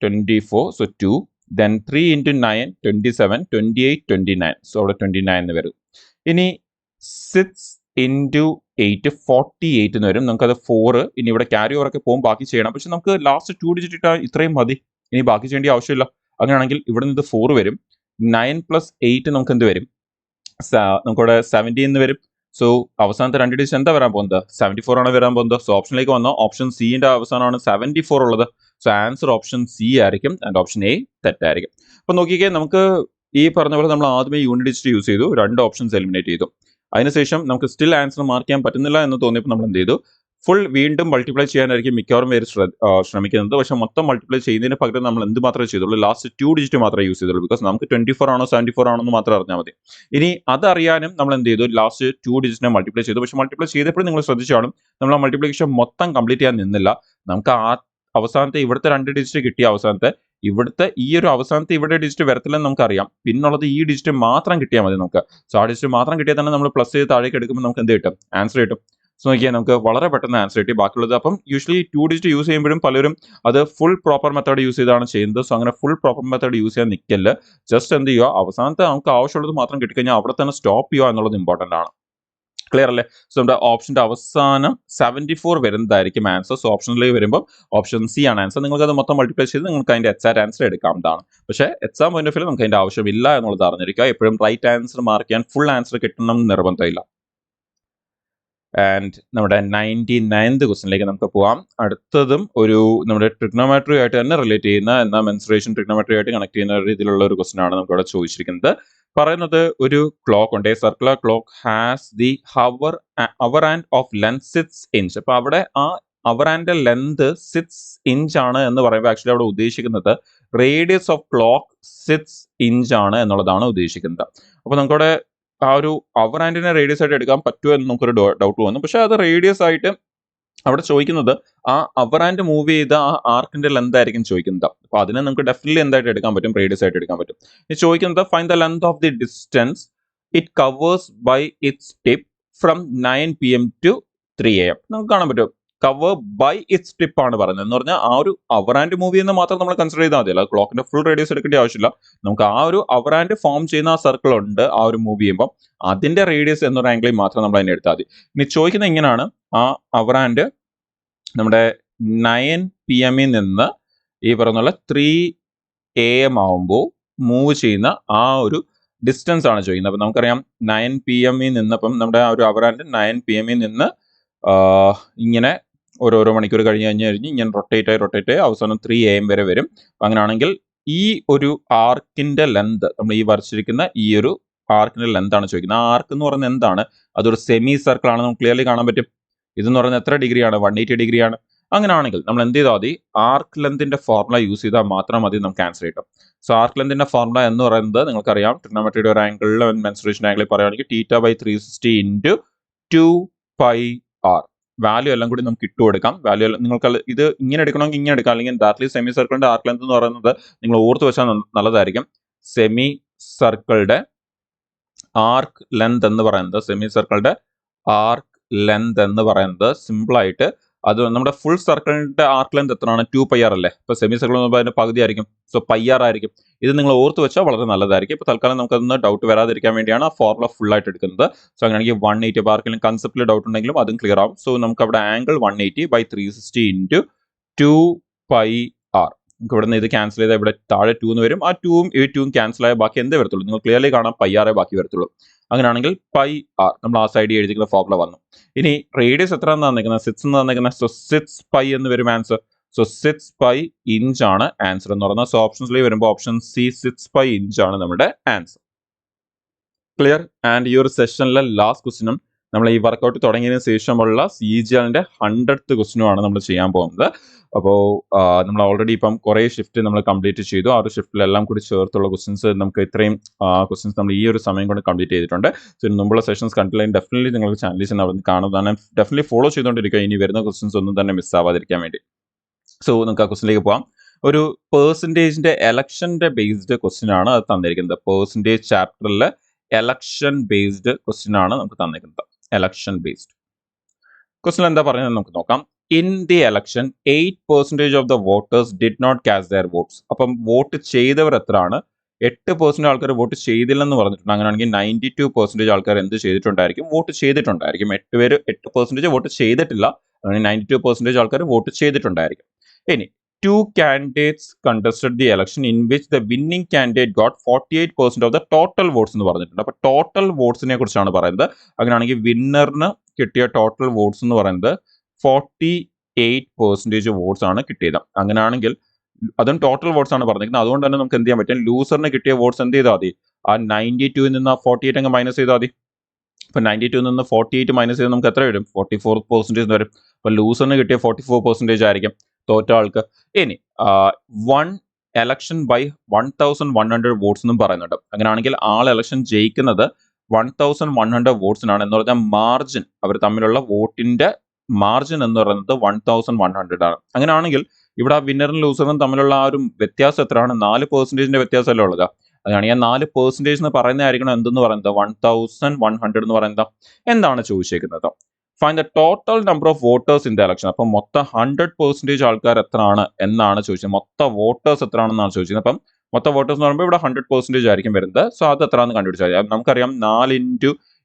24, so 2 then 3 into 9 27 28 29. So അവിടെ 29 എന്ന് വരും. ഇനി 6 into 8 48 എന്ന് വരും. നമുക്കത് 4 ഇനി ഇവിടെ ക്യാരി ഓവർ ഒക്കെ പോകും, ബാക്കി ചെയ്യണം. പക്ഷെ നമുക്ക് ലാസ്റ്റ് 2 ഡിജിറ്റ് ഇട്ടാൽ ഇത്രയും മതി, ഇനി ബാക്കി ചെയ്യേണ്ട ആവശ്യമില്ല. അങ്ങനെയാണെങ്കിൽ ഇവിടെ നിന്ന് 4 വരും. 9 plus 8 നമുക്ക് എന്ത് വരും? നമുക്കിവിടെ 70 എന്ന് വരും. സോ അവസാനത്തെ 2 ഡിജിറ്റ് എന്താ വരാൻ പോകുന്നത്? 74 ആണ് വരാൻ പോകുന്നത്. സോ ഓപ്ഷനിലേക്ക് വന്നോ, ഓപ്ഷൻ സിന്റെ അവസാനമാണ് 74 ഉള്ളത്. സോ ആൻസർ ഓപ്ഷൻ സി ആയിരിക്കും ആൻഡ് ഓപ്ഷൻ എ തെറ്റായിരിക്കും. അപ്പൊ നോക്കിക്കേ, നമുക്ക് ഈ പറഞ്ഞ പോലെ നമ്മൾ ആദ്യമേ യൂണിറ്റ് ഡിജിറ്റ് യൂസ് ചെയ്തു, 2 ഓപ്ഷൻസ് എലിമിനേറ്റ് ചെയ്തു. അതിനുശേഷം നമുക്ക് സ്റ്റിൽ ആൻസർ മാർക്ക് ചെയ്യാൻ പറ്റുന്നില്ല എന്ന് തോന്നിയപ്പോൾ നമ്മൾ എന്ത് ചെയ്തു? ഫുൾ വീണ്ടും മൾട്ടിപ്ലൈ ചെയ്യാനായിരിക്കും മിക്കവാറും പേര് ശ്രമിക്കുന്നത്. പക്ഷേ മൊത്തം മൾട്ടിപ്ലൈ ചെയ്യുന്നതിന് പകരം നമ്മൾ എന്ത് മാത്രമേ ചെയ്തുള്ളൂ? ലാസ്റ്റ് 2 ഡിജിറ്റ് മാത്രമേ യൂസ് ചെയ്തുള്ളൂ. ബിക്കോസ് നമുക്ക് 24 ആണോ 74 ആണോ എന്ന് മാത്രം അറിഞ്ഞാൽ മതി. ഇനി അതറിയാനും നമ്മൾ എന്ത് ചെയ്തു? ലാസ്റ്റ് 2 ഡിജിറ്റിനെ മൾട്ടിപ്ലൈ ചെയ്തു. പക്ഷേ മൾട്ടിപ്ലൈ ചെയ്തപ്പോഴും നിങ്ങൾ ശ്രദ്ധിച്ചു കാണും, നമ്മൾ ആ മൾട്ടിപ്ലിക്കേഷൻ മൊത്തം കംപ്ലീറ്റ് ചെയ്യാൻ നിന്നില്ല. നമുക്ക് അവസാനത്തെ ഇവിടുത്തെ 2 ഡിജിറ്റ് കിട്ടിയ ഇവിടുത്തെ ഈ ഒരു അവസാനത്തെ ഇവിടെ ഡിജിറ്റ് വരത്തില്ലെന്ന് നമുക്കറിയാം. പിന്നുള്ളത് ഈ ഡിജിറ്റ് മാത്രം കിട്ടിയാൽ മതി നമുക്ക്. സോ ആ ഡിജിറ്റ് മാത്രം കിട്ടിയാൽ തന്നെ നമ്മൾ പ്ലസ് ചെയ്ത് താഴേക്ക് എടുക്കുമ്പോൾ നമുക്ക് എന്ത് കിട്ടും? ആൻസർ കിട്ടും. സോ നോക്കിയാൽ നമുക്ക് വളരെ പെട്ടെന്ന് ആൻസർ കിട്ടി. ബാക്കിയുള്ളത് അപ്പം യൂഷ്വലി 2 ഡിജിറ്റ് യൂസ് ചെയ്യുമ്പോഴും പലരും അത് ഫുൾ പ്രോപ്പർ മെത്തേഡ് യൂസ് ചെയ്താണ് ചെയ്യുന്നത്. സോ അങ്ങനെ ഫുൾ പ്രോപ്പർ മെത്തേഡ് യൂസ് ചെയ്യാൻ നിൽക്കല്ല. ജസ്റ്റ് എന്ത് ചെയ്യുക? അവസാനത്തെ നമുക്ക് ആവശ്യമുള്ളത് മാത്രം കിട്ടിക്കഴിഞ്ഞാൽ അവിടെ തന്നെ സ്റ്റോപ്പ് ചെയ്യുക എന്നുള്ളത് ഇമ്പോർട്ടൻ്റ് ആണ്. ക്ലിയർ അല്ലേ? സോ നമ്മുടെ ഓപ്ഷന്റെ അവസാനം 74 വരുന്നതായിരിക്കും ആൻസർ. സോ ഓപ്ഷനിലേക്ക് വരുമ്പോൾ ഓപ്ഷൻ സി ആണ് ആൻസർ. നിങ്ങൾക്ക് അത് മൊത്തം മൾട്ടിപ്ലൈ ചെയ്ത് നിങ്ങൾക്ക് അതിന്റെ എക്സാക്ട് ആൻസർ എടുക്കാവുന്നതാണ്. പക്ഷേ എക്സാം പോയിന്റ് ഓഫ് വ്യൂ നമുക്ക് അതിന്റെ ആവശ്യമില്ല എന്നുള്ളത് അറിഞ്ഞിരിക്കുക. എപ്പോഴും റൈറ്റ് ആൻസർ മാർക്ക് ചെയ്യാൻ ഫുൾ ആൻസർ കിട്ടണം എന്ന് നിർബന്ധമില്ല. ആൻഡ് നമ്മുടെ 99th ക്വസ്റ്റ്യനിലേക്ക് നമുക്ക് പോവാം. അടുത്തതും ഒരു നമ്മുടെ ട്രിഗ്നോമെട്രി ആയിട്ട് തന്നെ റിലേറ്റ് ചെയ്യുന്ന, എന്നാൽ മെൻസുറേഷൻ ട്രിഗ്നോമെട്രി ആയിട്ട് കണക്ട് ചെയ്യുന്ന രീതിയിലുള്ള ഒരു ക്വസ്റ്റ്യൻ ആണ് നമുക്ക് ഇവിടെ ചോദിച്ചിരിക്കുന്നത്. പറയുന്നത് ഒരു ക്ലോക്ക് ഉണ്ട്, circular clock has the hour and of length 6 inch. അപ്പൊ അവിടെ ആ അവർ ആൻഡ് ലെങ്ത് 6 inch ആണ് എന്ന് പറയുമ്പോൾ ആക്ച്വലി അവിടെ ഉദ്ദേശിക്കുന്നത് റേഡിയസ് ഓഫ് ക്ലോക്ക് 6 inch ആണ് എന്നുള്ളതാണ് ഉദ്ദേശിക്കുന്നത്. അപ്പൊ നമുക്കവിടെ ആ ഒരു അവർ ആൻഡിനെ റേഡിയസ് ആയിട്ട് എടുക്കാൻ പറ്റുമോ എന്ന് നമുക്കൊരു ഡൗട്ട് വന്നു. പക്ഷെ അത് റേഡിയസ് ആയിട്ട് അവിടെ ചോദിക്കുന്നത് ആ അവർ ആൻഡ് മൂവ് ചെയ്ത ആ ആർക്കിന്റെ ലെന്ത് ആയിരിക്കും ചോദിക്കുന്നത്. അപ്പൊ അതിനെ നമുക്ക് ഡെഫിനറ്റ്ലി എന്തായിട്ട് എടുക്കാൻ പറ്റും? റേഡിയസ് ആയിട്ട് എടുക്കാൻ പറ്റും. ഇത് ചോദിക്കുന്നത് find the length of the distance it covers by its tip from 9 PM to 3 AM. നമുക്ക് കാണാൻ പറ്റും കവർ ബൈ ഇറ്റ്സ് ടിപ്പ് ആണ് പറയുന്നത്. എന്ന് പറഞ്ഞാൽ ആ ഒരു അവർ ആൻഡ് മൂവ് ചെയ്യുന്ന മാത്രം നമ്മൾ കൺസിഡർ ചെയ്താൽ മതി. അല്ല ക്ലോക്കിന്റെ ഫുൾ റേഡിയസ് എടുക്കേണ്ട ആവശ്യമില്ല. നമുക്ക് ആ ഒരു അവർ ആൻഡ് ഫോം ചെയ്യുന്ന ആ സർക്കിൾ ഉണ്ട്, ആ ഒരു മൂവ് ചെയ്യുമ്പോൾ അതിന്റെ റേഡിയസ് എന്നൊരു ആംഗിളിൽ മാത്രം നമ്മൾ അതിനെ എടുത്താൽ മതി. ഇനി ചോദിക്കുന്നത് എങ്ങനെയാണ് ആ അവർ ആൻഡ് നമ്മുടെ 9 PM നിന്ന് ഈ പറയുന്ന 3 AM ആവുമ്പോൾ മൂവ് ചെയ്യുന്ന ആ ഒരു ഡിസ്റ്റൻസ് ആണ് ചോദിക്കുന്നത്. അപ്പം നമുക്കറിയാം 9 PM നിന്ന് അപ്പം നമ്മുടെ ആ ഒരു അവർ ആൻഡ് 9 PM നിന്ന് ഇങ്ങനെ ഓരോരോ മണിക്കൂർ കഴിഞ്ഞ് ഇങ്ങനെ റൊട്ടേറ്റ് ആയി അവസാനം 3 AM വരെ വരും. അപ്പം അങ്ങനെയാണെങ്കിൽ ഈ ഒരു ആർക്കിന്റെ ലെന്ത് നമ്മൾ ഈ വരച്ചിരിക്കുന്ന ഈ ഒരു ആർക്കിന്റെ ലെന്ത് ആണ് ചോദിക്കുന്നത്. ആ ആർക്ക് എന്ന് പറയുന്നത് എന്താണ്? അതൊരു സെമി സർക്കിൾ ആണ്, നമുക്ക് ക്ലിയർലി കാണാൻ പറ്റും. ഇതെന്ന് പറയുന്നത് എത്ര ഡിഗ്രിയാണ്? 180 ഡിഗ്രിയാണ്. അങ്ങനെയാണെങ്കിൽ നമ്മൾ എന്ത് ചെയ്താൽ മതി? ആർക്ക് ലെന്തിന്റെ ഫോർമുല യൂസ് ചെയ്താൽ മാത്രം മതി നമുക്ക് ആൻസർ കിട്ടും. സോ ആർക്ക് ലെന്തിന്റെ ഫോർമുല എന്ന് പറയുന്നത് നിങ്ങൾക്കറിയാം, ട്രിഗണോമെട്രിയുടെ ഒരു ആംഗിളിൽ മെൻസുറേഷൻ ആംഗിളിൽ പറയുകയാണെങ്കിൽ θ/360 ഇൻറ്റു 2πr. വാല്യൂ എല്ലാം കൂടി നമുക്ക് ഇട്ട് കൊടുക്കാം. വാല്യൂ നിങ്ങൾക്ക് ഇത് ഇങ്ങനെ എടുക്കണമെങ്കിൽ ഇങ്ങനെ എടുക്കാം, അല്ലെങ്കിൽ ഡാർട്ട്ലി സെമി സർക്കിളിന്റെ ആർക്ക് ലെന്ത് എന്ന് പറയുന്നത് നിങ്ങൾ ഓർത്ത് വെച്ചാൽ നല്ലതായിരിക്കും. സെമി സർക്കിളുടെ ആർക്ക് ലെന്ത് എന്ന് പറയുന്നത് സിമ്പിൾ ആയിട്ട് അത് നമ്മുടെ ഫുൾ സർക്കിളിന്റെ ആർക്ക് ലെന്ത് എത്രയാണ്? 2πr അല്ലേ? ഇപ്പൊ സെമി സർക്കിൾ എന്ന് പറയുമ്പോൾ അതിന്റെ പകുതി ആയിരിക്കും. സോ πr ആയിരിക്കും. ഇത് നിങ്ങൾ ഓർത്ത് വെച്ചാൽ വളരെ നല്ലതായിരിക്കും. ഇപ്പൊ തൽക്കാലം നമുക്കതൊന്ന് ഡൗട്ട് വരാതിരിക്കാൻ വേണ്ടിയാണ് ആ ഫോർമുല ഫുൾ ആയിട്ട് എടുക്കുന്നത്. സോ അങ്ങനെയാണെങ്കിൽ 180 ആർക്കെങ്കിലും കൺസെപ്റ്റിൽ ഡൗട്ട് ഉണ്ടെങ്കിലും അതും ക്ലിയർ ആവും. സോ നമുക്ക് അവിടെ ആംഗിൾ 180/360 ഇൻറ്റു 2πr. നമുക്ക് ഇവിടെ നിന്ന് ഇത് ക്യാൻസൽ ചെയ്താൽ ഇവിടെ താഴെ 2 എന്ന് വരും. ആ 2ഉം ഈ 2ഉം ക്യാൻസൽ ആയ ബാക്കി എന്തേ വരത്തുള്ളൂ? നിങ്ങൾ ക്ലിയർലി കാണാം πr ബാക്കി വരത്തുള്ളൂ. അങ്ങനെയാണെങ്കിൽ πr നമ്മൾ ആ സൈഡിൽ എഴുതിക്കുന്ന ഫോർമുല വന്നു. ഇനി റേഡിയസ് എത്ര എന്ന് തന്നിരിക്കുന്നത്? 6 എന്ന് തന്നിരിക്കുന്നത്. സോ 6π എന്ന് വരും ആൻസർ. സോ 6π ഇഞ്ച് ആണ് ആൻസർ എന്ന് പറയുന്നത്. സോ ഓപ്ഷൻസിലേക്ക് വരുമ്പോൾ ഓപ്ഷൻ സി 6π ഇഞ്ച് ആണ് നമ്മുടെ ആൻസർ. ക്ലിയർ? ആൻഡ് ഈ ഒരു സെഷനിലെ ലാസ്റ്റ് ക്വസ്റ്റിനും നമ്മൾ ഈ വർക്കൗട്ട് തുടങ്ങിയതിനു ശേഷമുള്ള CGLന്റെ 100th ക്വസ്റ്റിനുമാണ് നമ്മൾ ചെയ്യാൻ പോകുന്നത്. അപ്പോൾ നമ്മൾ ഓൾറെഡി ഇപ്പം കുറേ ഷിഫ്റ്റ് നമ്മൾ കംപ്ലീറ്റ് ചെയ്തു. ആ ഒരു ഷിഫ്റ്റിലെല്ലാം കൂടി ചേർത്തുള്ള ക്വസ്റ്റ്യൻസ് നമുക്ക് ഇത്രയും ക്വസ്റ്റ്യൻസ് നമ്മൾ ഈ ഒരു സമയം കൊണ്ട് കംപ്ലീറ്റ് ചെയ്തിട്ടുണ്ട്. സോ ഇതിന് മുമ്പുള്ള സെഷൻസ് കണ്ടില്ലെങ്കിൽ ഡെഫിനറ്റ്ലി നിങ്ങൾക്ക് ചാനലിൽ ചെന്ന് അവിടെ നിന്ന് കാണുന്നതാണ്. ഡെഫിനറ്റ്ലി ഫോളോ ചെയ്തുകൊണ്ടിരിക്കുക, ഇനി വരുന്ന ക്വസ്റ്റ്യൻസ് ഒന്നും തന്നെ മിസ്സാവാതിരിക്കാൻ വേണ്ടി. സോ നമുക്ക് ആ ക്വസ്റ്റ്യനിലേക്ക് പോകാം. ഒരു പെർസെൻറ്റേജിന്റെ എലക്ഷന്റെ ബേസ്ഡ് ക്വസ്റ്റ്യൻ ആണ് അത് തന്നിരിക്കുന്നത്. പെർസെൻറ്റേജ് ചാപ്റ്ററിൽ എലക്ഷൻ ബേസ്ഡ് ക്വസ്റ്റ്യൻ ആണ് നമുക്ക് തന്നിരിക്കുന്നത്. എലക്ഷൻ ബേസ്ഡ് ക്വസ്റ്റ്യൻ എന്താ പറയുന്നത് നമുക്ക് നോക്കാം. In the election 8% of the voters did not cast their votes. അപ്പം വോട്ട് ചെയ്തവർ എത്രയാണ്? 8% ആൾക്കാർ വോട്ട് ചെയ്തില്ലെന്ന് പറഞ്ഞിട്ടുണ്ട്. അങ്ങനെയാണെങ്കിൽ 92% ആൾക്കാർ എന്ത് ചെയ്തിട്ടുണ്ടായിരിക്കും? വോട്ട് ചെയ്തിട്ടുണ്ടായിരിക്കും. 8% വോട്ട് ചെയ്തിട്ടില്ല, അങ്ങനെ 92% ആൾക്കാർ വോട്ട് ചെയ്തിട്ടുണ്ടായിരിക്കും. ഇനി 2 candidates contested the election in which the winning candidate got 48% of the total votes എന്ന് പറഞ്ഞിട്ടുണ്ട്. അപ്പോൾ ടോട്ടൽ വോട്ട്സിനെ കുറിച്ചാണ് പറയുന്നത്. അങ്ങനെയാണെങ്കിൽ വിന്നറിന് കിട്ടിയ ടോട്ടൽ വോട്ട്സ് എന്ന് പറയുന്നത് 48% വോട്ട്സ് ആണ് കിട്ടിയത്. അങ്ങനെയാണെങ്കിൽ അതും ടോട്ടൽ വോട്ട്സ് ആണ് പറഞ്ഞിരിക്കുന്നത്. അതുകൊണ്ട് തന്നെ നമുക്ക് എന്ത് ചെയ്യാൻ പറ്റും? ലൂസറിന് കിട്ടിയ വോട്ട്സ് എന്ത് ചെയ്താൽ മതി? ആ 92 നിന്ന് ആ 48 അങ്ങ് മൈനസ് ചെയ്താൽ മതി. ഇപ്പം 92 നിന്ന് 48 മൈനസ് ചെയ്ത് നമുക്ക് എത്ര വരും? 44% വരും. അപ്പോൾ ലൂസറിന് കിട്ടിയ 44% ആയിരിക്കും തോറ്റ ആൾക്ക്. ഇനി 1 election by 1100 വോട്ട്സ് എന്നും പറയുന്നുണ്ട്. അങ്ങനെയാണെങ്കിൽ ആൾ എലക്ഷൻ ജയിക്കുന്നത് 1100 വോട്ട്സിനാണ്. എന്ന് പറഞ്ഞാൽ മാർജിൻ, അവർ തമ്മിലുള്ള വോട്ടിന്റെ മാർജിൻ എന്ന് പറയുന്നത് 1100 ആണ്. അങ്ങനെയാണെങ്കിൽ ഇവിടെ ആ വിന്നറും ലൂസറും തമ്മിലുള്ള ആ ഒരു വ്യത്യാസം എത്രയാണ്? 4% വ്യത്യാസമല്ലേ ഉള്ളത്. അങ്ങനെയാണെങ്കിൽ 4% എന്ന് പറയുന്നതായിരിക്കണം എന്തെന്ന് പറയുന്നത് 1100 എന്ന് പറയുന്നത്. എന്താണ് ചോദിച്ചേക്കുന്നത്? Find the total number of voters in the election. അപ്പം മൊത്തം 100% ആൾക്കാർ എത്രയാണ് എന്നാണ് ചോദിച്ചത്. മൊത്തം വോട്ടേഴ്സ് എത്രയാണെന്നാണ് ചോദിച്ചത്. അപ്പം മൊത്തം വോട്ടേഴ്സ് എന്ന് പറയുമ്പോൾ ഇവിടെ 100% ആയിരിക്കും വരുന്നത്. സോ അത് എത്രയാണെന്ന് കണ്ടുപിടിച്ചാൽ മതി. നമുക്കറിയാം 4 ×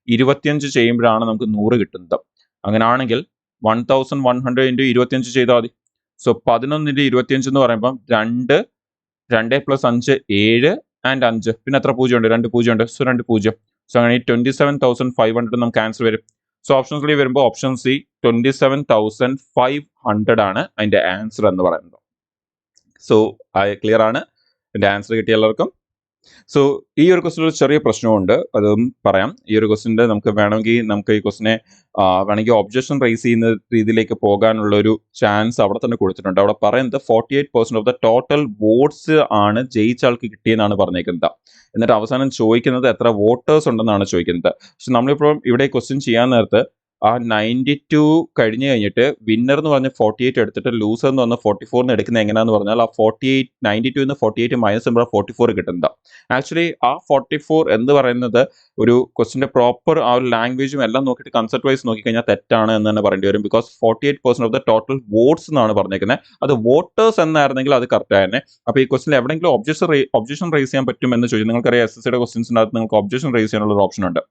25 ചെയ്യുമ്പോഴാണ് നമുക്ക് 100 കിട്ടുന്നത്. അങ്ങനെയാണെങ്കിൽ 1100 × 25 ചെയ്താൽ മതി. സോ 11 × 25 എന്ന് പറയുമ്പം 2 + 5 7 ആൻഡ് 5 പിന്നെ എത്ര 0 ഉണ്ട്? 2 0 ഉണ്ട്. സോ 2 0. സോ അങ്ങനെ 27,500 നമുക്ക് ആൻസർ വരും. സോ ഓപ്ഷൻസിലേക്ക് വരുമ്പോൾ ഓപ്ഷൻ സി 27,500 ആണ് അതിന്റെ ആൻസർ എന്ന് പറയുന്നത്. സോ ക്ലിയർ ആണ്? എൻ്റെ ആൻസർ കിട്ടിയ എല്ലാവർക്കും. സോ ഈ ഒരു ക്വസ്റ്റിന് ഒരു ചെറിയ പ്രശ്നമുണ്ട്, അതും പറയാം. ഈ ഒരു ക്വസ്റ്റിൻ്റെ നമുക്ക് വേണമെങ്കിൽ ഈ ക്വസ്റ്റിനെ വേണമെങ്കിൽ ഒബ്ജക്ഷൻ റേസ് ചെയ്യുന്ന രീതിയിലേക്ക് പോകാനുള്ള ഒരു ചാൻസ് അവിടെ തന്നെ കൊടുത്തിട്ടുണ്ട്. അവിടെ പറയുന്നത് 48% ഓഫ് ദ ടോട്ടൽ വോട്ട്സ് ആണ് ജയിച്ച ആൾക്ക് കിട്ടിയെന്നാണ് പറഞ്ഞേക്കുന്നത്. എന്നിട്ട് അവസാനം ചോദിക്കുന്നത് എത്ര വോട്ടേഴ്സ് ഉണ്ടെന്നാണ് ചോദിക്കുന്നത്. പക്ഷെ നമ്മളിപ്പോൾ ഇവിടെ ക്വസ്റ്റ്യൻ ചെയ്യാൻ നേരത്ത് ആ 92 കഴിഞ്ഞിട്ട് വിന്നർ എന്ന് പറഞ്ഞ 48 എടുത്തിട്ട് ലൂസർ എന്ന് പറഞ്ഞ 44 എടുക്കുന്നത് എങ്ങനെയാന്ന് പറഞ്ഞാൽ ആ 92 48 മൈനസ് ചെയ്യുമ്പോൾ 44 കിട്ടുന്നത്. ആക്ച്വലി ആ 44 എന്ന് പറയുന്നത് ഒരു ക്വസ്റ്റിന്റെ പ്രോപ്പർ ആ ഒരു ലാംഗ്വേജും എല്ലാം നോക്കിയിട്ട് കൺസെപ്റ്റ് വൈസ് നോക്കിക്കഴിഞ്ഞാൽ തെറ്റാണ് എന്ന് തന്നെ പറയേണ്ടി വരും. Because 48% of the total votes എന്നാണ് പറഞ്ഞേക്കുന്നത്. അത് വോട്ടേഴ്സ് എന്നായിരുന്നെങ്കിൽ അത് കറക്റ്റ് ആയിരുന്നെ. അപ്പോൾ ഈ ക്വസ്റ്റിൽ എവിടെയെങ്കിലും ഒബ്ജക്ഷൻ റേസ് ചെയ്യാൻ പറ്റുമെന്ന് ചോദിച്ചു. നിങ്ങൾക്കറിയാം SSCയുടെ ക്വസ്റ്റ്യൻസിനകത്ത് നിങ്ങൾക്ക് ഒബ്ജക്ഷൻ റേസ് ചെയ്യാനുള്ള ഒരു ഓപ്ഷൻ ഉണ്ട്.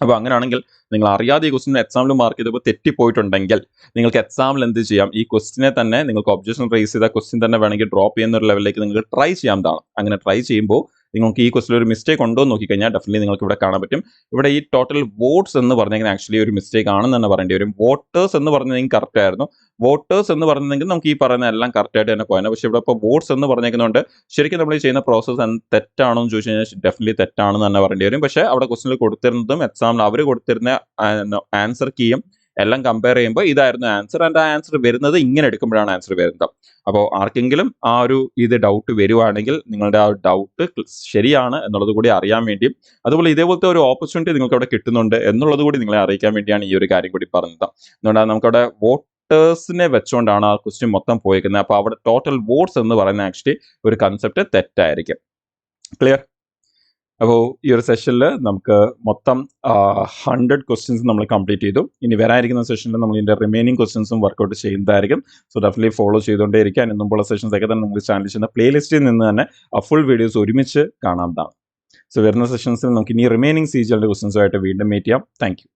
അപ്പോൾ അങ്ങനെയാണെങ്കിൽ നിങ്ങൾ അറിയാതെ ഈ ക്വസ്റ്റിന് എക്സാമിൽ മാർക്ക് ചെയ്തപ്പോൾ തെറ്റിപ്പോയിട്ടുണ്ടെങ്കിൽ നിങ്ങൾക്ക് എക്സാമിൽ എന്ത് ചെയ്യാം? ഈ ക്വസ്റ്റിനെ തന്നെ നിങ്ങൾക്ക് ഒബ്ജക്ഷൻ റേസ് ചെയ്ത ക്വസ്റ്റ്യൻ തന്നെ വേണമെങ്കിൽ ഡ്രോപ്പ് ചെയ്യുന്ന ഒരു ലെവലിലേക്ക് നിങ്ങൾക്ക് ട്രൈ ചെയ്യാവുന്നതാണ്. അങ്ങനെ ട്രൈ ചെയ്യുമ്പോൾ നിങ്ങൾക്ക് ഈ ക്വസ്റ്റിൽ ഒരു മിസ്റ്റേക്ക് ഉണ്ടോ എന്ന് നോക്കിക്കഴിഞ്ഞാൽ ഡെഫിനറ്റ്ലി നിങ്ങൾക്ക് ഇവിടെ കാണാൻ പറ്റും. ഇവിടെ ഈ ടോട്ടൽ വോട്ട്സ് എന്ന് പറഞ്ഞെങ്കിൽ ആക്ച്വലി ഒരു മിസ്റ്റേക്ക് ആണെന്ന് തന്നെ പറയേണ്ടി വരും. വോട്ടേഴ്സ് എന്ന് പറഞ്ഞതെങ്കിൽ കറക്റ്റ് ആയിരുന്നു. വോട്ടേഴ്സ് എന്ന് പറഞ്ഞെങ്കിൽ നമുക്ക് ഈ പറയുന്ന എല്ലാം കറക്റ്റായിട്ട് തന്നെ പോയാണ്. പക്ഷേ ഇവിടെ ഇപ്പോൾ വോട്ട്സ് എന്ന് പറഞ്ഞേക്കുന്നുണ്ട്. ശരിക്കും നമ്മൾ ഈ ചെയ്യുന്ന പ്രോസസ്സ് തെറ്റാണോ എന്ന് ചോദിച്ചു കഴിഞ്ഞാൽ ഡെഫിനറ്റ്ലി തെറ്റാണെന്ന് തന്നെ പറയേണ്ടി വരും. പക്ഷേ അവിടെ ക്വസ്റ്റിനിൽ കൊടുത്തിരുന്നതും എക്സാമിൽ അവർ കൊടുത്തിരുന്ന ആൻസർ കീയും എല്ലാം കമ്പയർ ചെയ്യുമ്പോൾ ഇതായിരുന്നു ആൻസർ. ആൻഡ് ആ ആൻസർ വരുന്നത് ഇങ്ങനെ എടുക്കുമ്പോഴാണ് ആൻസർ വരുന്നത്. അപ്പോൾ ആർക്കെങ്കിലും ആ ഒരു ഡൗട്ട് വരുവാണെങ്കിൽ നിങ്ങളുടെ ആ ഡൗട്ട് ശരിയാണ് എന്നുള്ളത് കൂടി അറിയാൻ വേണ്ടിയും, അതുപോലെ ഇതേപോലത്തെ ഒരു ഓപ്പർച്യൂണിറ്റി നിങ്ങൾക്ക് അവിടെ കിട്ടുന്നുണ്ട് എന്നുള്ളത് കൂടി നിങ്ങളെ അറിയിക്കാൻ വേണ്ടിയാണ് ഈ ഒരു കാര്യം കൂടി പറഞ്ഞത്. അതുകൊണ്ടാണ് നമുക്കവിടെ വോട്ടേഴ്സിനെ വെച്ചുകൊണ്ടാണ് ആ ക്വസ്റ്റ്യൻ മൊത്തം പോയിരിക്കുന്നത്. അപ്പോൾ അവിടെ ടോട്ടൽ വോട്ട്സ് എന്ന് പറയുന്ന ആക്ച്വലി ഒരു കൺസെപ്റ്റ് തെറ്റായിരിക്കും. ക്ലിയർ? അപ്പോൾ ഈ ഒരു സെഷനിൽ നമുക്ക് മൊത്തം 100 ക്വസ്റ്റ്യൻസ് നമ്മൾ കംപ്ലീറ്റ് ചെയ്തു. ഇനി വരാനിരിക്കുന്ന സെഷനിൽ നമ്മൾ ഇതിൻ്റെ റിമൈനിങ് ക്വസ്റ്റ്യൻസും വർക്കൗട്ട് ചെയ്യുന്നതായിരിക്കും. സോ ഡെഫിനറ്റ്ലി ഫോളോ ചെയ്തുകൊണ്ടേ ഇരിക്കുക. അതിന് മുമ്പുള്ള സെഷൻസ് ഒക്കെ തന്നെ നിങ്ങൾ ചാനൽ ചെയ്യുന്ന പ്ലേലിസ്റ്റിൽ നിന്ന് തന്നെ ആ ഫുൾ വീഡിയോസ് ഒരുമിച്ച് കാണാവുന്നതാണ്. സോ വരുന്ന സെഷൻസിൽ നമുക്ക് ഇനി റിമൈനിങ് CGL ക്വസ്റ്റ്യൻസുമായിട്ട് വീണ്ടും മീറ്റ് ചെയ്യാം. Thank you.